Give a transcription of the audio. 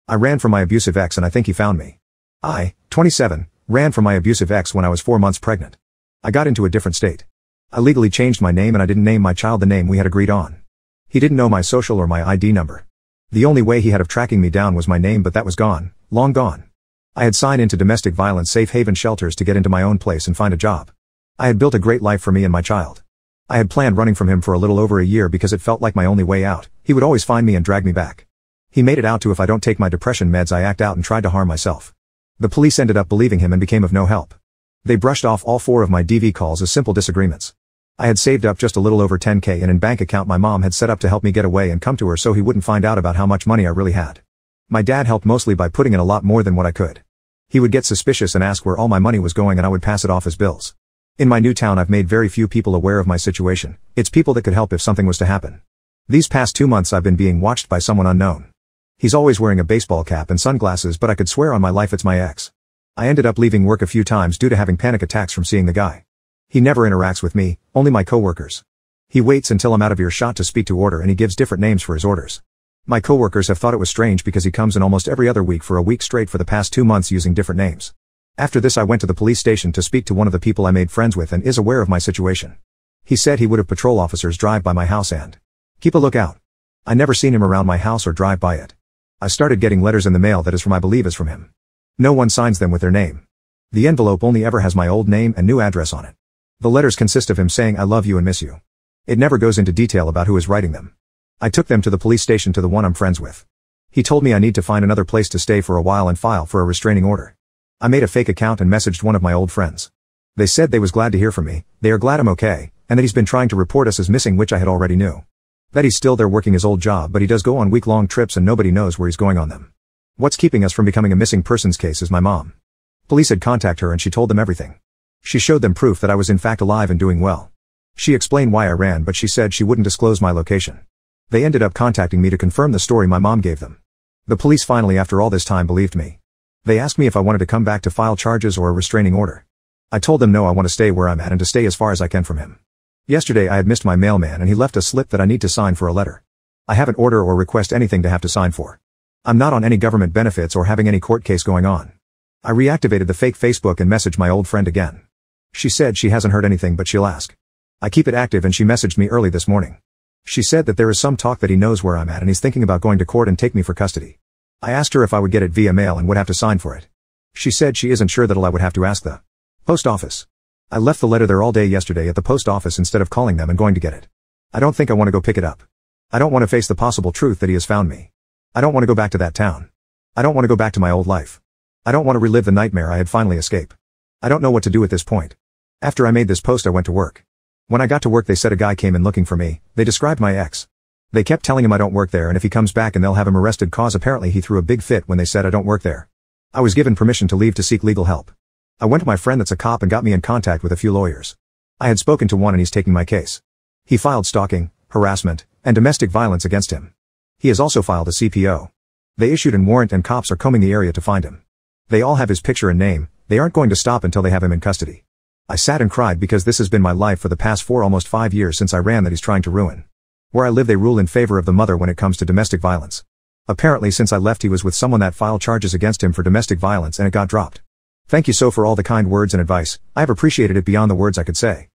I ran from my abusive ex and I think he found me. I, 27, ran from my abusive ex when I was 4 months pregnant. I got into a different state. I legally changed my name and I didn't name my child the name we had agreed on. He didn't know my social or my ID number. The only way he had of tracking me down was my name, but that was gone, long gone. I had signed into domestic violence safe haven shelters to get into my own place and find a job. I had built a great life for me and my child. I had planned running from him for a little over a year because it felt like my only way out. He would always find me and drag me back. He made it out to if I don't take my depression meds I act out and tried to harm myself. The police ended up believing him and became of no help. They brushed off all 4 of my DV calls as simple disagreements. I had saved up just a little over $10K in an bank account my mom had set up to help me get away and come to her so he wouldn't find out about how much money I really had. My dad helped mostly by putting in a lot more than what I could. He would get suspicious and ask where all my money was going and I would pass it off as bills. In my new town I've made very few people aware of my situation. It's people that could help if something was to happen. These past 2 months I've been being watched by someone unknown. He's always wearing a baseball cap and sunglasses, but I could swear on my life it's my ex. I ended up leaving work a few times due to having panic attacks from seeing the guy. He never interacts with me, only my coworkers. He waits until I'm out of earshot to speak to order and he gives different names for his orders. My coworkers have thought it was strange because he comes in almost every other week for a week straight for the past 2 months using different names. After this I went to the police station to speak to one of the people I made friends with and is aware of my situation. He said he would have patrol officers drive by my house and keep a lookout. I never seen him around my house or drive by it. I started getting letters in the mail that is from I believe is from him. No one signs them with their name. The envelope only ever has my old name and new address on it. The letters consist of him saying I love you and miss you. It never goes into detail about who is writing them. I took them to the police station to the one I'm friends with. He told me I need to find another place to stay for a while and file for a restraining order. I made a fake account and messaged one of my old friends. They said they was glad to hear from me, they are glad I'm okay, and that he's been trying to report us as missing, which I had already knew. That he's still there working his old job, but he does go on week-long trips and nobody knows where he's going on them. What's keeping us from becoming a missing persons case is my mom. Police had contacted her and she told them everything. She showed them proof that I was in fact alive and doing well. She explained why I ran, but she said she wouldn't disclose my location. They ended up contacting me to confirm the story my mom gave them. The police finally after all this time believed me. They asked me if I wanted to come back to file charges or a restraining order. I told them no, I want to stay where I'm at and to stay as far as I can from him. Yesterday I had missed my mailman and he left a slip that I need to sign for a letter. I haven't order or request anything to have to sign for. I'm not on any government benefits or having any court case going on. I reactivated the fake Facebook and messaged my old friend again. She said she hasn't heard anything but she'll ask. I keep it active and she messaged me early this morning. She said that there is some talk that he knows where I'm at and he's thinking about going to court and take me for custody. I asked her if I would get it via mail and would have to sign for it. She said she isn't sure that I would have to ask the post office. I left the letter there all day yesterday at the post office instead of calling them and going to get it. I don't think I want to go pick it up. I don't want to face the possible truth that he has found me. I don't want to go back to that town. I don't want to go back to my old life. I don't want to relive the nightmare I had finally escaped. I don't know what to do at this point. After I made this post I went to work. When I got to work they said a guy came in looking for me. They described my ex. They kept telling him I don't work there and if he comes back and they'll have him arrested cause apparently he threw a big fit when they said I don't work there. I was given permission to leave to seek legal help. I went to my friend that's a cop and got me in contact with a few lawyers. I had spoken to one and he's taking my case. He filed stalking, harassment, and domestic violence against him. He has also filed a CPO. They issued a warrant and cops are combing the area to find him. They all have his picture and name. They aren't going to stop until they have him in custody. I sat and cried because this has been my life for the past almost 5 years since I ran that he's trying to ruin. Where I live they rule in favor of the mother when it comes to domestic violence. Apparently since I left he was with someone that filed charges against him for domestic violence and it got dropped. Thank you so for all the kind words and advice. I have appreciated it beyond the words I could say.